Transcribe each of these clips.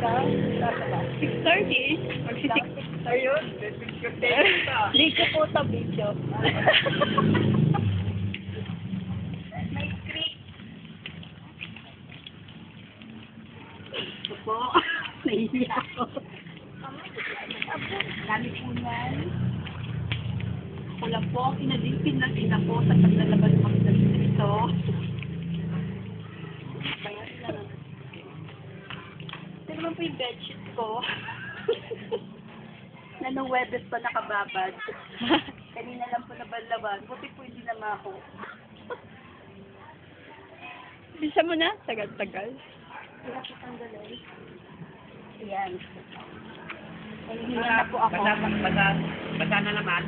6:30? Magsi-6. Ayun. Video po ito, video. May script. Ito po. Nahihiya ako. Dami po yan. Ako lang po ang inadipin ng ina ko sa paglalabas kami ng ito. Ito naman po yung bedsheet ko. Na nung Webes pa nakababad. Kanina lang po nabanlaban. Buti po hindi na mako. Bisa mo na? Tagal-tagal. Hirap itang galay. Ayan. Nahihinga na po ako. Basa na naman.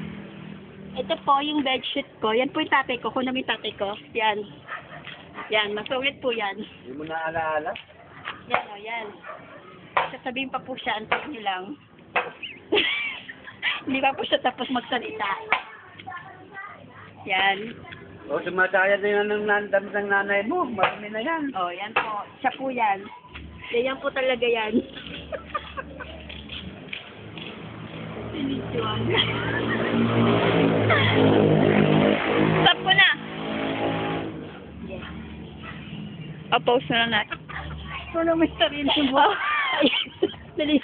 Ito po yung bedsheet ko. Yan po yung tatay ko. Kung namin tatay ko. Yan. Yan. Masungit po yan. Hindi mo na alaala? Yan o, yan. Sasabihin pa po siya. Antayin niyo lang. Hindi pa po siya tapos magsalita. Yan. O, sumatayad na yun ng nandam ng nanay mo. Marami na yan. O, yan po. Siya po yan. Yan po talaga yan. Sinidyon. Stop ko na. Yes. O, pause na lang natin. Ano may sarili mo? Dali